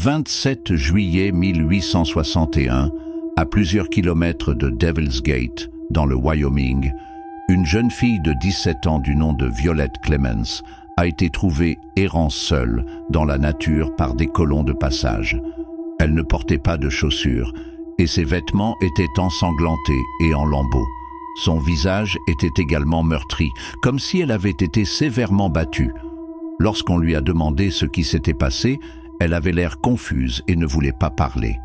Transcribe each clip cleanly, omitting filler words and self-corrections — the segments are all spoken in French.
27 juillet 1861, à plusieurs kilomètres de Devil's Gate, dans le Wyoming, une jeune fille de 17 ans du nom de Violet Clemens a été trouvée errant seule dans la nature par des colons de passage. Elle ne portait pas de chaussures et ses vêtements étaient ensanglantés et en lambeaux. Son visage était également meurtri, comme si elle avait été sévèrement battue. Lorsqu'on lui a demandé ce qui s'était passé, elle avait l'air confuse et ne voulait pas parler.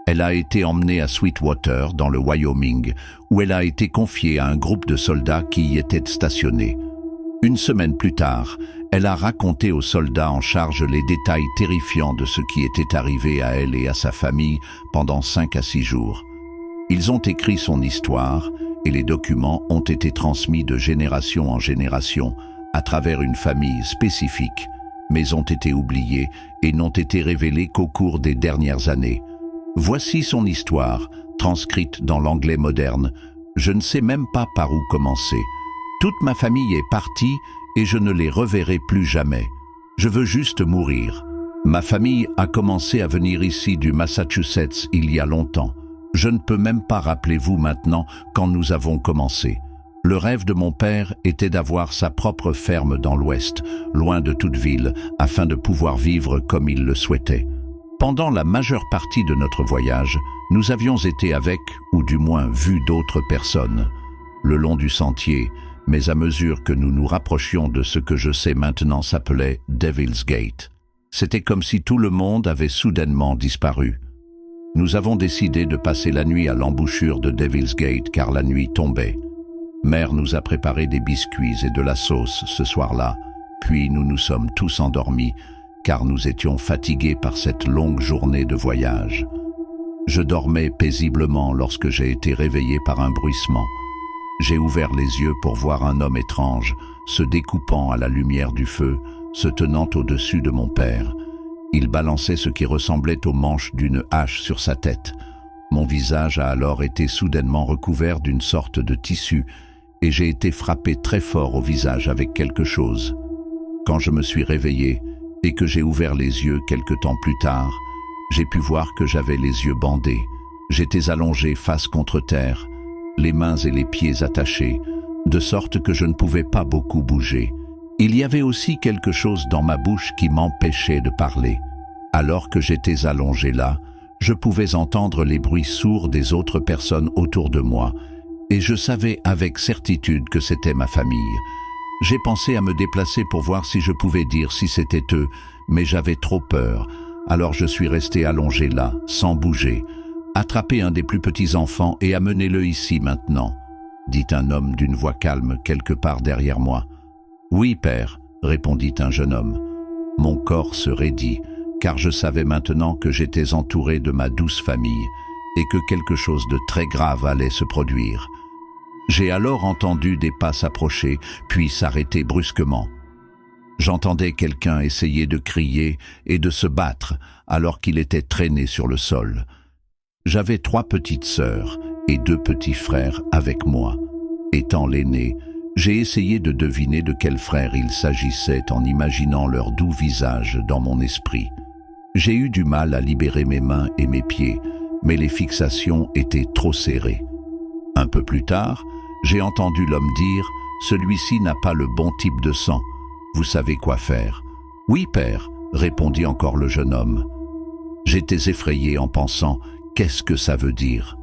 Elle a été emmenée à Sweetwater, dans le Wyoming, où elle a été confiée à un groupe de soldats qui y étaient stationnés. Une semaine plus tard, elle a raconté aux soldats en charge les détails terrifiants de ce qui était arrivé à elle et à sa famille pendant 5 à 6 jours. Ils ont écrit son histoire et les documents ont été transmis de génération en génération à travers une famille spécifique, mais ont été oubliés et n'ont été révélés qu'au cours des dernières années. Voici son histoire, transcrite dans l'anglais moderne. Je ne sais même pas par où commencer. Toute ma famille est partie et je ne les reverrai plus jamais. Je veux juste mourir. Ma famille a commencé à venir ici du Massachusetts il y a longtemps. Je ne peux même pas rappeler vous maintenant quand nous avons commencé. Le rêve de mon père était d'avoir sa propre ferme dans l'Ouest, loin de toute ville, afin de pouvoir vivre comme il le souhaitait. Pendant la majeure partie de notre voyage, nous avions été avec, ou du moins vu d'autres personnes, le long du sentier, mais à mesure que nous nous rapprochions de ce que je sais maintenant s'appelait Devil's Gate. C'était comme si tout le monde avait soudainement disparu. Nous avons décidé de passer la nuit à l'embouchure de Devil's Gate car la nuit tombait. Mère nous a préparé des biscuits et de la sauce ce soir-là, puis nous nous sommes tous endormis car nous étions fatigués par cette longue journée de voyage. Je dormais paisiblement lorsque j'ai été réveillé par un bruissement. J'ai ouvert les yeux pour voir un homme étrange, se découpant à la lumière du feu, se tenant au-dessus de mon père. Il balançait ce qui ressemblait au manche d'une hache sur sa tête. Mon visage a alors été soudainement recouvert d'une sorte de tissu et j'ai été frappé très fort au visage avec quelque chose. Quand je me suis réveillé et que j'ai ouvert les yeux quelque temps plus tard, j'ai pu voir que j'avais les yeux bandés. J'étais allongé face contre terre, les mains et les pieds attachés, de sorte que je ne pouvais pas beaucoup bouger. Il y avait aussi quelque chose dans ma bouche qui m'empêchait de parler. Alors que j'étais allongé là, je pouvais entendre les bruits sourds des autres personnes autour de moi, et je savais avec certitude que c'était ma famille. J'ai pensé à me déplacer pour voir si je pouvais dire si c'était eux, mais j'avais trop peur. Alors je suis resté allongé là, sans bouger. Attrapez un des plus petits enfants et amenez-le ici maintenant, dit un homme d'une voix calme quelque part derrière moi. Oui, père, répondit un jeune homme. Mon corps se raidit, car je savais maintenant que j'étais entouré de ma douce famille et que quelque chose de très grave allait se produire. J'ai alors entendu des pas s'approcher, puis s'arrêter brusquement. J'entendais quelqu'un essayer de crier et de se battre alors qu'il était traîné sur le sol. J'avais 3 petites sœurs et 2 petits frères avec moi. Étant l'aîné, j'ai essayé de deviner de quel frère il s'agissait en imaginant leur doux visage dans mon esprit. J'ai eu du mal à libérer mes mains et mes pieds, mais les fixations étaient trop serrées. Un peu plus tard, j'ai entendu l'homme dire « Celui-ci n'a pas le bon type de sang. Vous savez quoi faire ?»« Oui, père, » répondit encore le jeune homme. J'étais effrayé en pensant « Qu'est-ce que ça veut dire ?»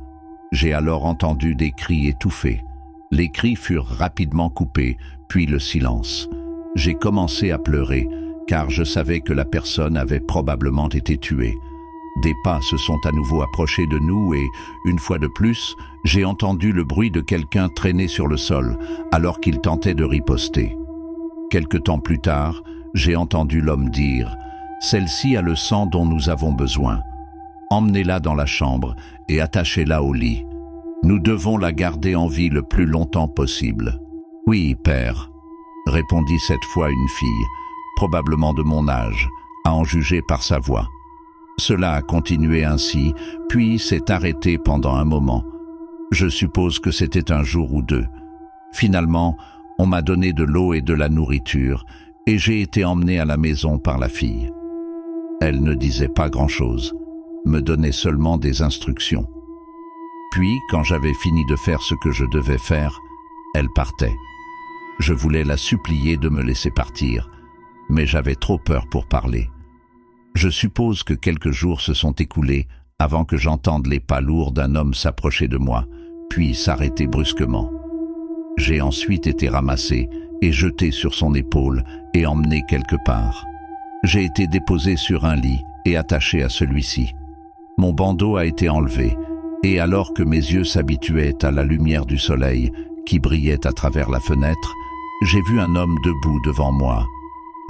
J'ai alors entendu des cris étouffés. Les cris furent rapidement coupés, puis le silence. J'ai commencé à pleurer, car je savais que la personne avait probablement été tuée. Des pas se sont à nouveau approchés de nous et, une fois de plus, j'ai entendu le bruit de quelqu'un traîné sur le sol, alors qu'il tentait de riposter. Quelque temps plus tard, j'ai entendu l'homme dire « Celle-ci a le sang dont nous avons besoin. Emmenez-la dans la chambre et attachez-la au lit. Nous devons la garder en vie le plus longtemps possible. »« Oui, père, » répondit cette fois une fille, probablement de mon âge, à en juger par sa voix. Cela a continué ainsi, puis s'est arrêté pendant un moment. Je suppose que c'était un jour ou 2. Finalement, on m'a donné de l'eau et de la nourriture, et j'ai été emmené à la maison par la fille. Elle ne disait pas grand-chose, me donnait seulement des instructions. Puis, quand j'avais fini de faire ce que je devais faire, elle partait. Je voulais la supplier de me laisser partir, mais j'avais trop peur pour parler. Je suppose que quelques jours se sont écoulés avant que j'entende les pas lourds d'un homme s'approcher de moi, puis s'arrêter brusquement. J'ai ensuite été ramassé et jeté sur son épaule et emmené quelque part. J'ai été déposé sur un lit et attaché à celui-ci. Mon bandeau a été enlevé, et alors que mes yeux s'habituaient à la lumière du soleil qui brillait à travers la fenêtre, j'ai vu un homme debout devant moi.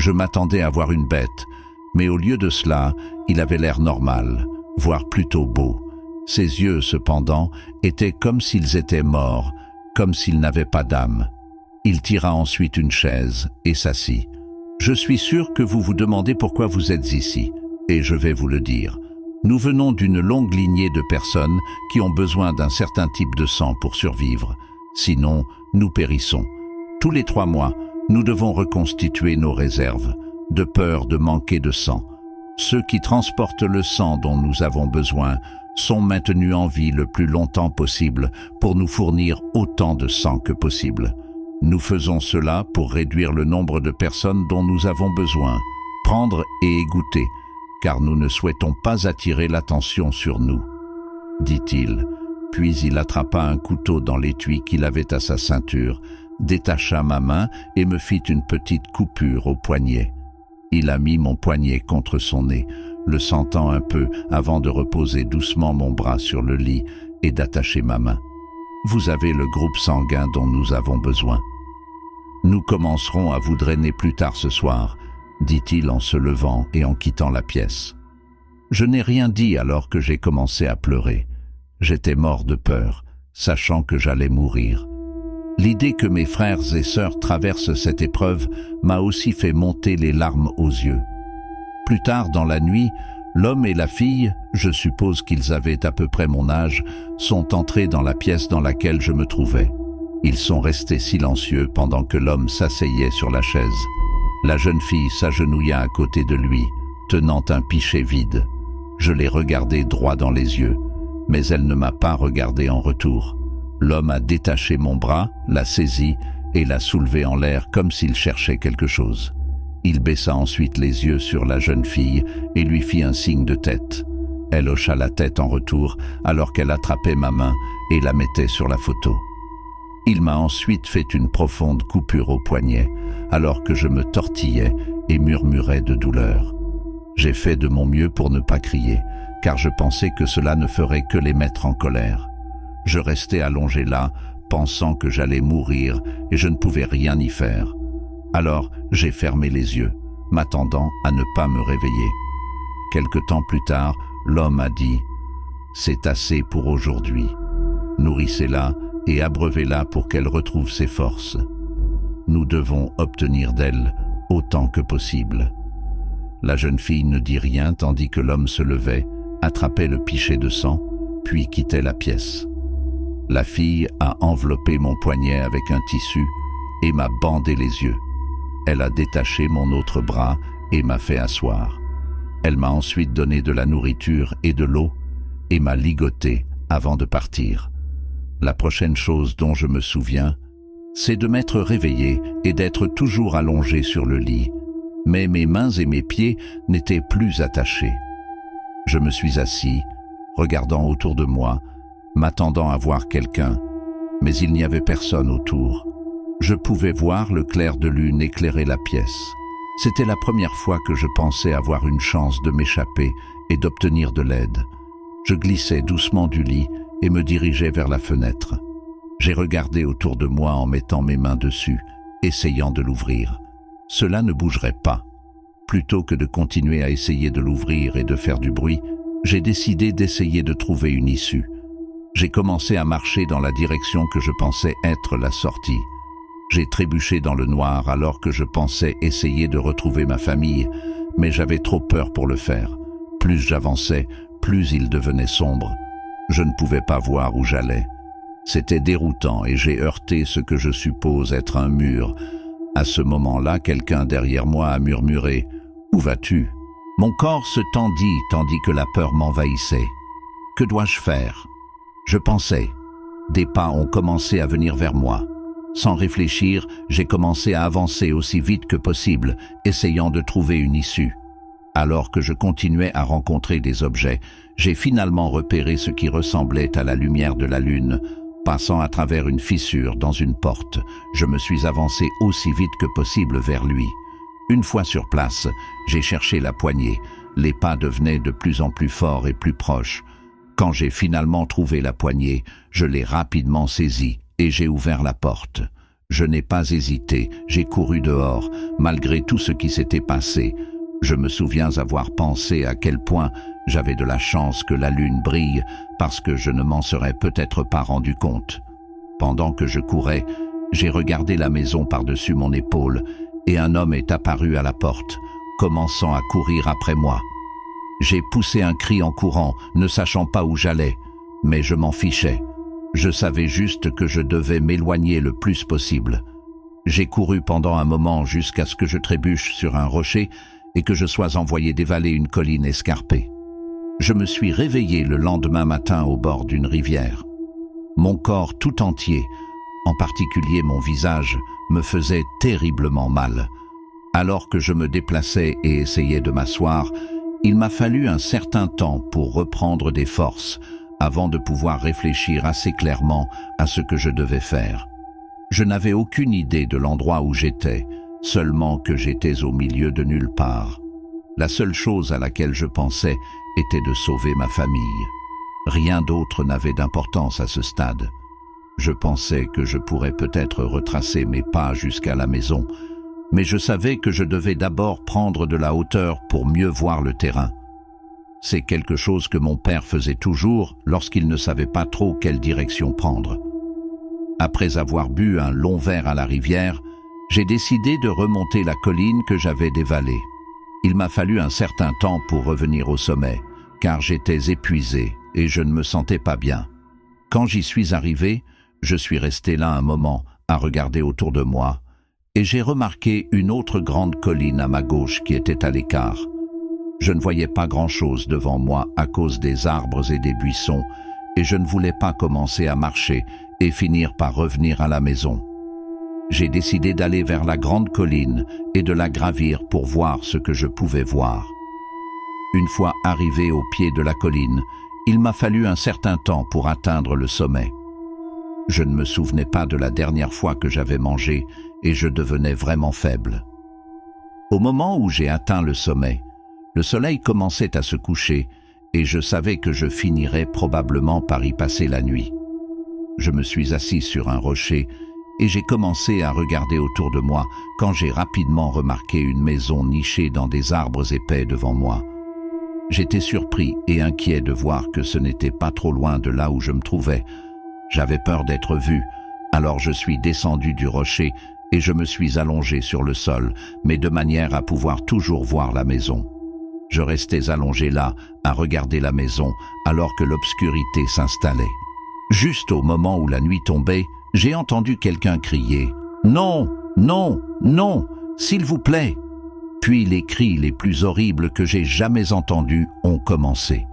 Je m'attendais à voir une bête, mais au lieu de cela, il avait l'air normal, voire plutôt beau. Ses yeux, cependant, étaient comme s'ils étaient morts, comme s'ils n'avaient pas d'âme. Il tira ensuite une chaise et s'assit. « Je suis sûr que vous vous demandez pourquoi vous êtes ici, et je vais vous le dire. Nous venons d'une longue lignée de personnes qui ont besoin d'un certain type de sang pour survivre. Sinon, nous périssons. Tous les 3 mois, nous devons reconstituer nos réserves, de peur de manquer de sang. Ceux qui transportent le sang dont nous avons besoin sont maintenus en vie le plus longtemps possible pour nous fournir autant de sang que possible. Nous faisons cela pour réduire le nombre de personnes dont nous avons besoin, prendre et égoutter, car nous ne souhaitons pas attirer l'attention sur nous, dit-il. Puis il attrapa un couteau dans l'étui qu'il avait à sa ceinture, détacha ma main et me fit une petite coupure au poignet. Il a mis mon poignet contre son nez, le sentant un peu avant de reposer doucement mon bras sur le lit et d'attacher ma main. Vous avez le groupe sanguin dont nous avons besoin. Nous commencerons à vous drainer plus tard ce soir, dit-il en se levant et en quittant la pièce. Je n'ai rien dit alors que j'ai commencé à pleurer. J'étais mort de peur, sachant que j'allais mourir. L'idée que mes frères et sœurs traversent cette épreuve m'a aussi fait monter les larmes aux yeux. Plus tard dans la nuit, l'homme et la fille, je suppose qu'ils avaient à peu près mon âge, sont entrés dans la pièce dans laquelle je me trouvais. Ils sont restés silencieux pendant que l'homme s'asseyait sur la chaise. La jeune fille s'agenouilla à côté de lui, tenant un pichet vide. Je l'ai regardée droit dans les yeux, mais elle ne m'a pas regardé en retour. L'homme a détaché mon bras, l'a saisi et l'a soulevé en l'air comme s'il cherchait quelque chose. Il baissa ensuite les yeux sur la jeune fille et lui fit un signe de tête. Elle hocha la tête en retour alors qu'elle attrapait ma main et la mettait sur la photo. Il m'a ensuite fait une profonde coupure au poignet alors que je me tortillais et murmurais de douleur. J'ai fait de mon mieux pour ne pas crier, car je pensais que cela ne ferait que les mettre en colère. Je restais allongé là, pensant que j'allais mourir et je ne pouvais rien y faire. Alors j'ai fermé les yeux, m'attendant à ne pas me réveiller. Quelque temps plus tard, l'homme a dit « C'est assez pour aujourd'hui. Nourrissez-la et abreuvez-la pour qu'elle retrouve ses forces. Nous devons obtenir d'elle autant que possible. » La jeune fille ne dit rien tandis que l'homme se levait, attrapait le pichet de sang, puis quittait la pièce. La fille a enveloppé mon poignet avec un tissu et m'a bandé les yeux. Elle a détaché mon autre bras et m'a fait asseoir. Elle m'a ensuite donné de la nourriture et de l'eau et m'a ligoté avant de partir. La prochaine chose dont je me souviens, c'est de m'être réveillé et d'être toujours allongé sur le lit, mais mes mains et mes pieds n'étaient plus attachés. Je me suis assis, regardant autour de moi, m'attendant à voir quelqu'un, mais il n'y avait personne autour. Je pouvais voir le clair de lune éclairer la pièce. C'était la première fois que je pensais avoir une chance de m'échapper et d'obtenir de l'aide. Je glissais doucement du lit et me dirigeais vers la fenêtre. J'ai regardé autour de moi en mettant mes mains dessus, essayant de l'ouvrir. Cela ne bougerait pas. Plutôt que de continuer à essayer de l'ouvrir et de faire du bruit, j'ai décidé d'essayer de trouver une issue. J'ai commencé à marcher dans la direction que je pensais être la sortie. J'ai trébuché dans le noir alors que je pensais essayer de retrouver ma famille, mais j'avais trop peur pour le faire. Plus j'avançais, plus il devenait sombre. Je ne pouvais pas voir où j'allais. C'était déroutant et j'ai heurté ce que je suppose être un mur. À ce moment-là, quelqu'un derrière moi a murmuré « Où vas-tu » Mon corps se tendit tandis que la peur m'envahissait. Que dois-je faire? Je pensais. Des pas ont commencé à venir vers moi. Sans réfléchir, j'ai commencé à avancer aussi vite que possible, essayant de trouver une issue. Alors que je continuais à rencontrer des objets, j'ai finalement repéré ce qui ressemblait à la lumière de la lune, passant à travers une fissure dans une porte. Je me suis avancé aussi vite que possible vers lui. Une fois sur place, j'ai cherché la poignée. Les pas devenaient de plus en plus forts et plus proches. Quand j'ai finalement trouvé la poignée, je l'ai rapidement saisie et j'ai ouvert la porte. Je n'ai pas hésité, j'ai couru dehors, malgré tout ce qui s'était passé. Je me souviens avoir pensé à quel point j'avais de la chance que la lune brille, parce que je ne m'en serais peut-être pas rendu compte. Pendant que je courais, j'ai regardé la maison par-dessus mon épaule, et un homme est apparu à la porte, commençant à courir après moi. J'ai poussé un cri en courant, ne sachant pas où j'allais, mais je m'en fichais. Je savais juste que je devais m'éloigner le plus possible. J'ai couru pendant un moment jusqu'à ce que je trébuche sur un rocher et que je sois envoyé dévaler une colline escarpée. Je me suis réveillé le lendemain matin au bord d'une rivière. Mon corps tout entier, en particulier mon visage, me faisait terriblement mal. Alors que je me déplaçais et essayais de m'asseoir, il m'a fallu un certain temps pour reprendre des forces, avant de pouvoir réfléchir assez clairement à ce que je devais faire. Je n'avais aucune idée de l'endroit où j'étais, seulement que j'étais au milieu de nulle part. La seule chose à laquelle je pensais était de sauver ma famille. Rien d'autre n'avait d'importance à ce stade. Je pensais que je pourrais peut-être retracer mes pas jusqu'à la maison, mais je savais que je devais d'abord prendre de la hauteur pour mieux voir le terrain. C'est quelque chose que mon père faisait toujours lorsqu'il ne savait pas trop quelle direction prendre. Après avoir bu un long verre à la rivière, j'ai décidé de remonter la colline que j'avais dévalée. Il m'a fallu un certain temps pour revenir au sommet, car j'étais épuisé et je ne me sentais pas bien. Quand j'y suis arrivé, je suis resté là un moment à regarder autour de moi, et j'ai remarqué une autre grande colline à ma gauche qui était à l'écart. Je ne voyais pas grand-chose devant moi à cause des arbres et des buissons, et je ne voulais pas commencer à marcher et finir par revenir à la maison. J'ai décidé d'aller vers la grande colline et de la gravir pour voir ce que je pouvais voir. Une fois arrivé au pied de la colline, il m'a fallu un certain temps pour atteindre le sommet. Je ne me souvenais pas de la dernière fois que j'avais mangé et je devenais vraiment faible. Au moment où j'ai atteint le sommet, le soleil commençait à se coucher et je savais que je finirais probablement par y passer la nuit. Je me suis assis sur un rocher et j'ai commencé à regarder autour de moi quand j'ai rapidement remarqué une maison nichée dans des arbres épais devant moi. J'étais surpris et inquiet de voir que ce n'était pas trop loin de là où je me trouvais. J'avais peur d'être vu, alors je suis descendu du rocher et je me suis allongé sur le sol, mais de manière à pouvoir toujours voir la maison. Je restais allongé là, à regarder la maison, alors que l'obscurité s'installait. Juste au moment où la nuit tombait, j'ai entendu quelqu'un crier « Non, non, non, s'il vous plaît !» Puis les cris les plus horribles que j'ai jamais entendus ont commencé.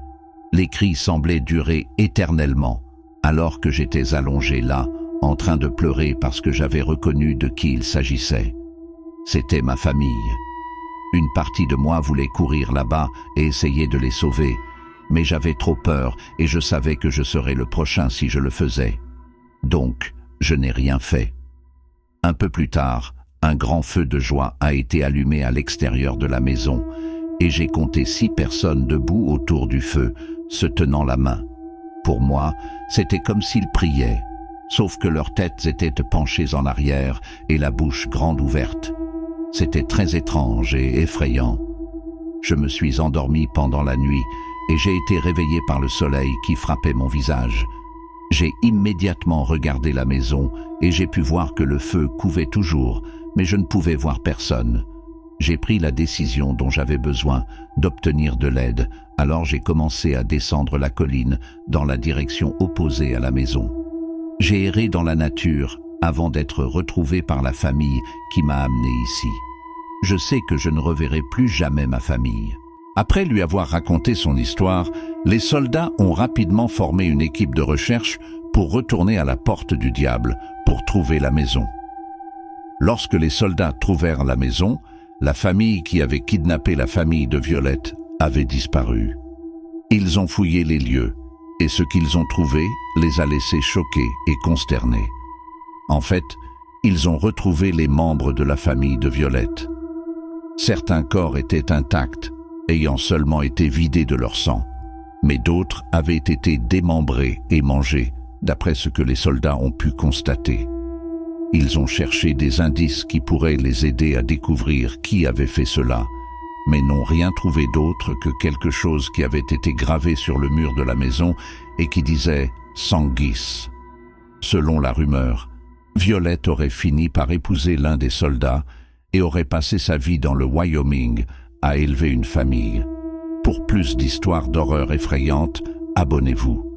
Les cris semblaient durer éternellement, alors que j'étais allongé là, en train de pleurer parce que j'avais reconnu de qui il s'agissait. C'était ma famille. Une partie de moi voulait courir là-bas et essayer de les sauver, mais j'avais trop peur et je savais que je serais le prochain si je le faisais. Donc, je n'ai rien fait. Un peu plus tard, un grand feu de joie a été allumé à l'extérieur de la maison et j'ai compté 6 personnes debout autour du feu, se tenant la main. Pour moi, c'était comme s'ils priaient, sauf que leurs têtes étaient penchées en arrière et la bouche grande ouverte. C'était très étrange et effrayant. Je me suis endormi pendant la nuit et j'ai été réveillé par le soleil qui frappait mon visage. J'ai immédiatement regardé la maison et j'ai pu voir que le feu couvait toujours, mais je ne pouvais voir personne. J'ai pris la décision dont j'avais besoin, d'obtenir de l'aide, alors j'ai commencé à descendre la colline dans la direction opposée à la maison. J'ai erré dans la nature avant d'être retrouvé par la famille qui m'a amené ici. Je sais que je ne reverrai plus jamais ma famille. Après lui avoir raconté son histoire, les soldats ont rapidement formé une équipe de recherche pour retourner à la porte du diable pour trouver la maison. Lorsque les soldats trouvèrent la maison, la famille qui avait kidnappé la famille de Violette avait disparu. Ils ont fouillé les lieux, et ce qu'ils ont trouvé les a laissés choqués et consternés. En fait, ils ont retrouvé les membres de la famille de Violette. Certains corps étaient intacts, ayant seulement été vidés de leur sang, mais d'autres avaient été démembrés et mangés, d'après ce que les soldats ont pu constater. Ils ont cherché des indices qui pourraient les aider à découvrir qui avait fait cela, mais n'ont rien trouvé d'autre que quelque chose qui avait été gravé sur le mur de la maison et qui disait « Sanguis ». Selon la rumeur, Violette aurait fini par épouser l'un des soldats et aurait passé sa vie dans le Wyoming à élever une famille. Pour plus d'histoires d'horreur effrayantes, abonnez-vous.